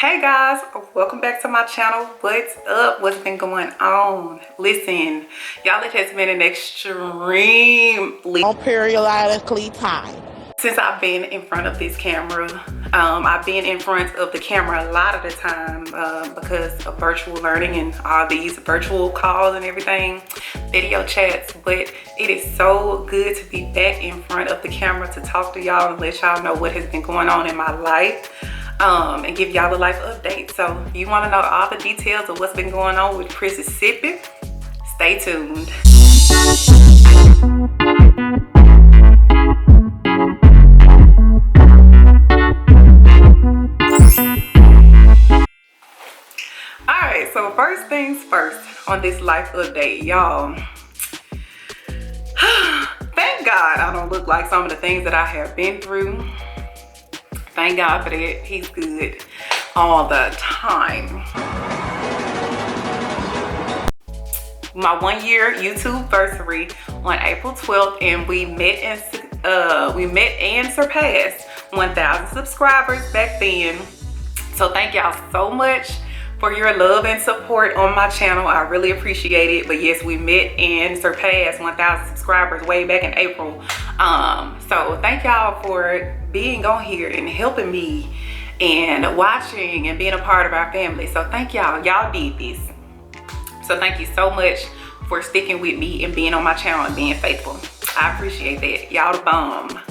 Hey guys, welcome back to my channel. What's up? What's been going on? Listen, y'all, it has been an extremely periodically time since I've been in front of this camera. I've been in front of the camera a lot of the time because of virtual learning and all these virtual calls and everything, video chats. But it is so good to be back in front of the camera to talk to y'all and let y'all know what has been going on in my life. And give y'all a life update. So if you want to know all the details of what's been going on with Mississippi, stay tuned. Alright, so first things first on this life update, y'all. Thank God I don't look like some of the things that I have been through. Thank God for that. He's good all the time. My 1 year YouTube anniversary on April 12th, and we met and surpassed 1,000 subscribers back then. So thank y'all so much for your love and support on my channel. I really appreciate it. But yes, we met and surpassed 1,000 subscribers way back in April. So thank y'all for being on here and helping me and watching and being a part of our family. So thank y'all. Y'all did this. So thank you so much for sticking with me and being on my channel and being faithful. I appreciate that. Y'all the bomb.com.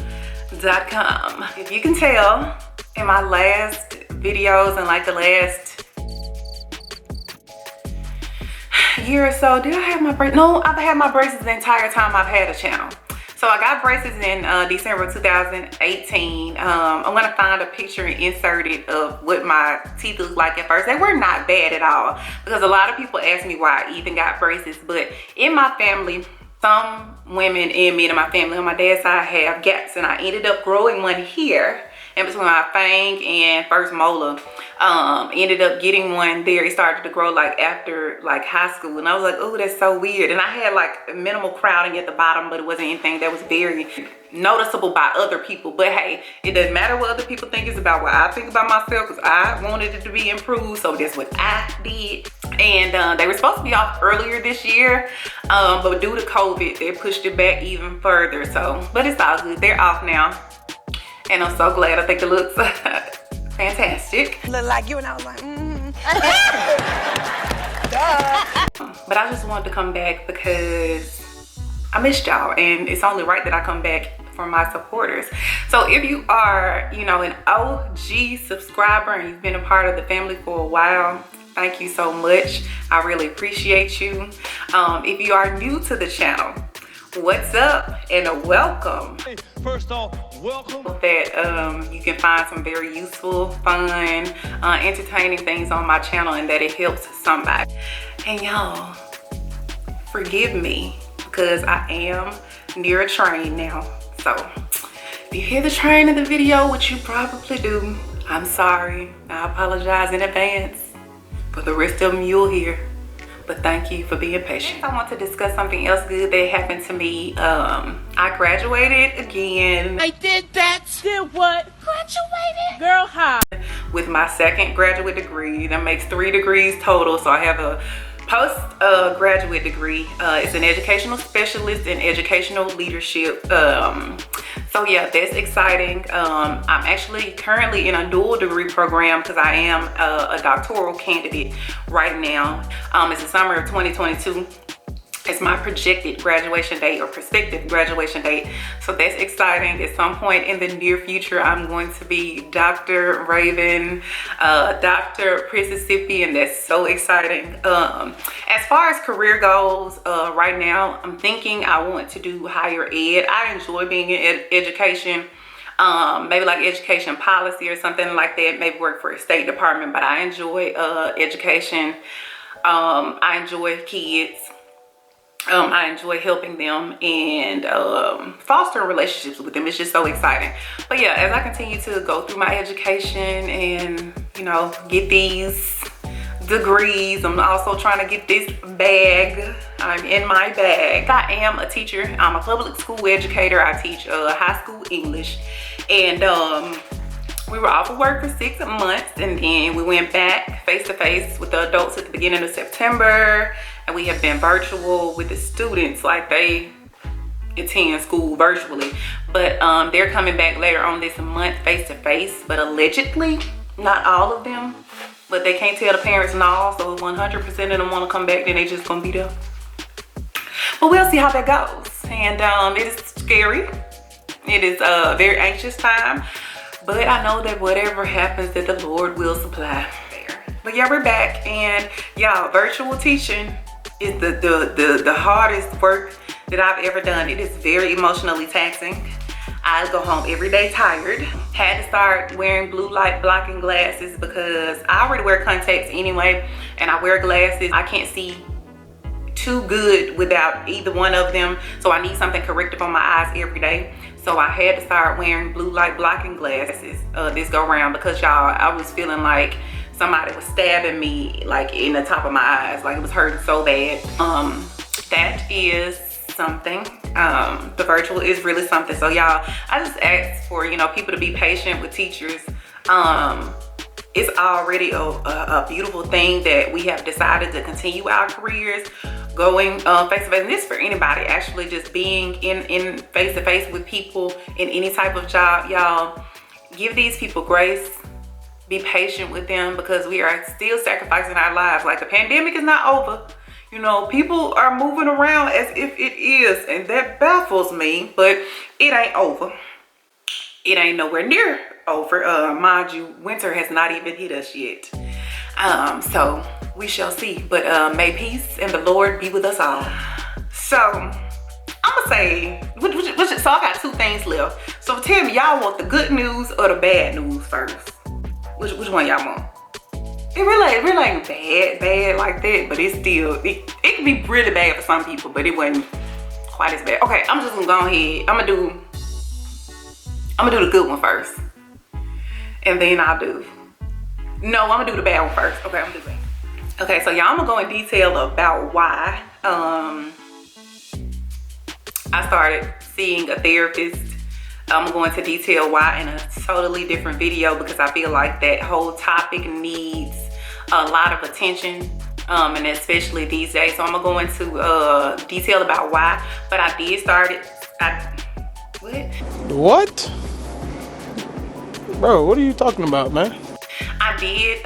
If you can tell in my last videos and like the last year or so, did I have my braces? No, I've had my braces the entire time I've had a channel. So I got braces in December 2018. I'm gonna find a picture and insert it of what my teeth looked like at first. They were not bad at all, because a lot of people ask me why I even got braces. But in my family, some women and men in my family on my dad's side have gaps, and I ended up growing one here in between my fang and first molar. Ended up getting one there. It started to grow like after like high school, and I was like, oh, that's so weird. And I had like minimal crowding at the bottom, but it wasn't anything that was very noticeable by other people. But hey, it doesn't matter what other people think. It's about what I think about myself, because I wanted it to be improved. So that's what I did. And they were supposed to be off earlier this year, but due to COVID, they pushed it back even further. So, but it's all good. They're off now, and I'm so glad. I think it looks fantastic. Look like you, and I was like, But I just wanted to come back because I missed y'all, and it's only right that I come back for my supporters. So if you are, you know, an OG subscriber and you've been a part of the family for a while, thank you so much. I really appreciate you. If you are new to the channel, what's up and welcome. First off, welcome. That you can find some very useful, fun, entertaining things on my channel, and that it helps somebody. And y'all, forgive me because I am near a train now. So if you hear the train in the video, which you probably do, I'm sorry. I apologize in advance. For the rest of them, you'll hear. But thank you for being patient. I want to discuss something else good that happened to me. I graduated again. I did that. Did what? Graduated? Girl, hi. With my second graduate degree. That makes 3 degrees total. So I have a post-graduate degree. It's an educational specialist in educational leadership. So yeah, that's exciting. I'm actually currently in a dual degree program because I am a doctoral candidate right now. It's the summer of 2022. It's my projected graduation date or prospective graduation date. So that's exciting. At some point in the near future, I'm going to be Dr. Raven, Dr. Mississippi, and that's so exciting. As far as career goes, right now, I'm thinking I want to do higher ed. I enjoy being in education. Maybe like education policy or something like that. Maybe work for a state department, but I enjoy education. I enjoy kids. I enjoy helping them and fostering relationships with them. It's just so exciting. But yeah, as I continue to go through my education and, you know, get these degrees, I'm also trying to get this bag. I'm in my bag. I am a teacher. I'm a public school educator. I teach high school English. And We were off of work for 6 months, and then we went back face-to-face with the adults at the beginning of September, and we have been virtual with the students, like they attend school virtually. But they're coming back later on this month face-to-face, but allegedly, not all of them. But they can't tell the parents no, so 100% of them want to come back, then they just gonna be there. But we'll see how that goes. And it is scary. It is a very anxious time. But I know that whatever happens, that the Lord will supply there. But yeah, we're back. And y'all, virtual teaching is the hardest work that I've ever done. It is very emotionally taxing. I go home every day tired. Had to start wearing blue light blocking glasses because I already wear contacts anyway, and I wear glasses. I can't see too good without either one of them, so I need something corrective on my eyes every day. So I had to start wearing blue light blocking glasses this go round because y'all, I was feeling like somebody was stabbing me like in the top of my eyes, like it was hurting so bad. That is something. The virtual is really something. So y'all, I just ask for, you know, people to be patient with teachers. It's already a beautiful thing that we have decided to continue our careers going face-to-face. And this for anybody, actually, just being in face-to-face with people in any type of job. Y'all, give these people grace. Be patient with them because we are still sacrificing our lives. Like, the pandemic is not over. You know, people are moving around as if it is, and that baffles me, but it ain't over. It ain't nowhere near over. Mind you, winter has not even hit us yet. So we shall see. But may peace and the Lord be with us all. So I'm gonna say, so I got 2 things left. So tell me, y'all want the good news or the bad news first? Which one y'all want? It really ain't bad like that, but it's still, it can be really bad for some people, but it wasn't quite as bad. Okay, I'm just gonna go ahead. I'm gonna do the good one first. And then I'm gonna do the bad one first. Okay, I'm gonna do that. Okay, so y'all, I'm gonna go in detail about why I started seeing a therapist. I'm gonna go into detail why in a totally different video because I feel like that whole topic needs a lot of attention, and especially these days. So I'm gonna go into detail about why, but I did start it. What? Bro, what are you talking about, man? I did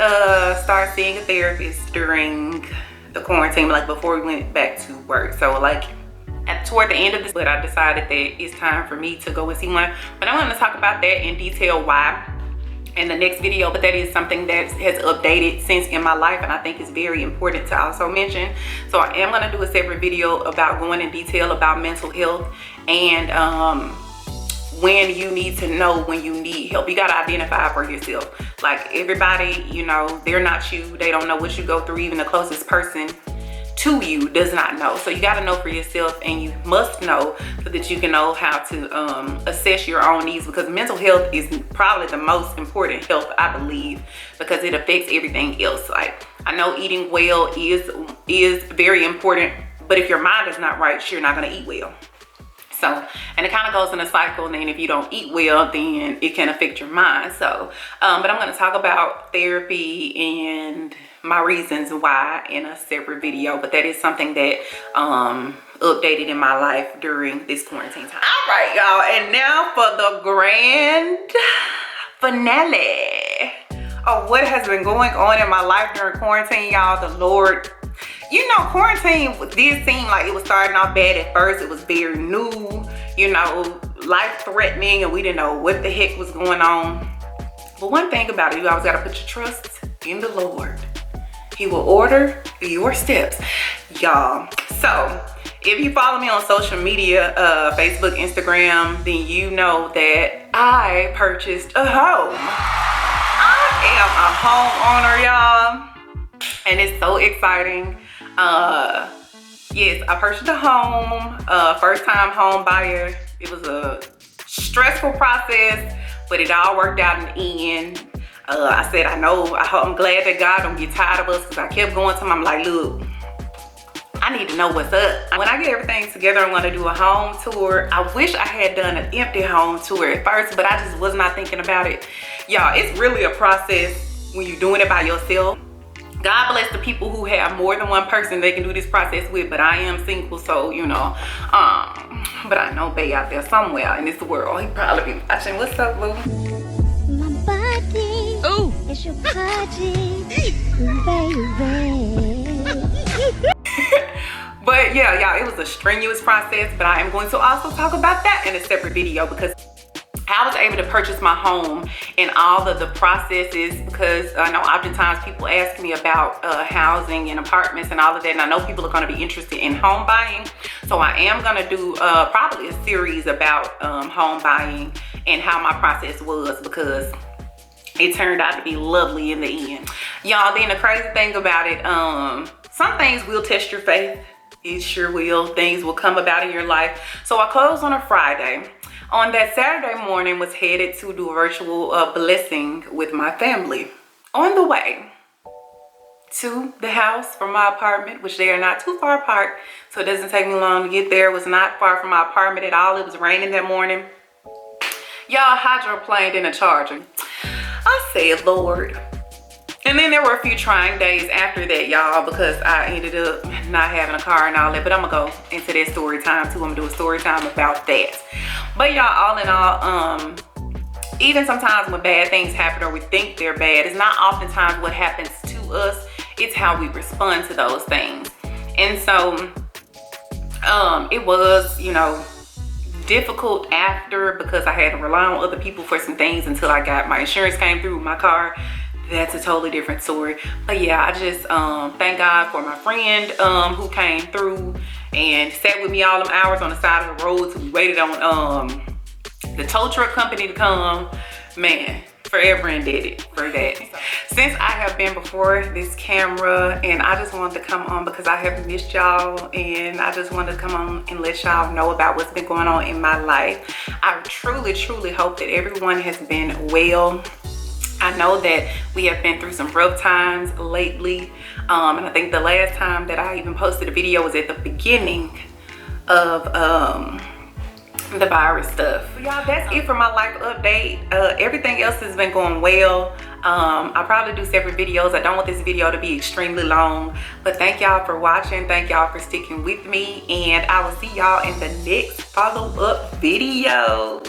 start seeing a therapist during the quarantine, like before we went back to work. So like toward the end of this, but I decided that it's time for me to go and see one. But I'm going to talk about that in detail why in the next video. But that is something that has updated since in my life, and I think it's very important to also mention. So I am going to do a separate video about going in detail about mental health and when you need to know when you need help. You got to identify for yourself. Like, everybody, you know, they're not you. They don't know what you go through. Even the closest person to you does not know. So you got to know for yourself, and you must know so that you can know how to assess your own needs, because mental health is probably the most important health, I believe, because it affects everything else. Like, I know eating well is very important, but if your mind is not right, you're not going to eat well. So, and it kind of goes in a cycle, and then if you don't eat well, then it can affect your mind. So, but I'm going to talk about therapy and my reasons why in a separate video, but that is something that updated in my life during this quarantine time. All right, y'all, and now for the grand finale of what has been going on in my life during quarantine, y'all. The Lord, you know, quarantine did seem like it was starting off bad at first. It was very new, you know, life-threatening, and we didn't know what the heck was going on. But one thing about it, you always got to put your trust in the Lord. He will order your steps, y'all. So if you follow me on social media, Facebook, Instagram, then you know that I purchased a home. I am a homeowner, y'all, and it's so exciting. Yes, I purchased a home, first time home buyer. It was a stressful process, but it all worked out in the end. I said, I'm glad that God don't get tired of us, because I kept going to him. I'm like, look, I need to know what's up. When I get everything together, I'm gonna do a home tour. I wish I had done an empty home tour at first, but I just was not thinking about it. Y'all, it's really a process when you're doing it by yourself. God bless the people who have more than one person they can do this process with, but I am single, so you know. But I know Bay out there somewhere in this world. He probably be watching. What's up, boo? My body. Ooh. It's your body. Baby. But yeah, y'all, it was a strenuous process, but I am going to also talk about that in a separate video because I was able to purchase my home and all of the processes, because I know oftentimes people ask me about housing and apartments and all of that, and I know people are going to be interested in home buying. So I am going to do probably a series about home buying and how my process was, because it turned out to be lovely in the end. Y'all, then the crazy thing about it, some things will test your faith. It sure will. Things will come about in your life. So I closed on a Friday. On that Saturday morning, was headed to do a virtual blessing with my family. On the way to the house from my apartment, which they are not too far apart, so it doesn't take me long to get there. It was not far from my apartment at all. It was raining that morning. Y'all, hydroplaned in a charger. I said, Lord. And then there were a few trying days after that, y'all, because I ended up not having a car and all that. But I'm gonna go into that story time too. I'm gonna do a story time about that. But y'all, all in all, even sometimes when bad things happen or we think they're bad, it's not oftentimes what happens to us, it's how we respond to those things. And so it was, you know, difficult after, because I had to rely on other people for some things until I got my insurance came through with my car. That's a totally different story. But yeah, I just thank God for my friend who came through and sat with me all them hours on the side of the road till we waited on the tow truck company to come. Man, forever indebted for that. Since I have been before this camera, and I just wanted to come on because I have missed y'all, and I just wanted to come on and let y'all know about what's been going on in my life. I truly hope that everyone has been well. I know that we have been through some rough times lately, and I think the last time that I even posted a video was at the beginning of the virus stuff. But y'all, that's it for my life update. Everything else has been going well. I'll probably do separate videos. I don't want this video to be extremely long, but thank y'all for watching. Thank y'all for sticking with me, and I will see y'all in the next follow-up video.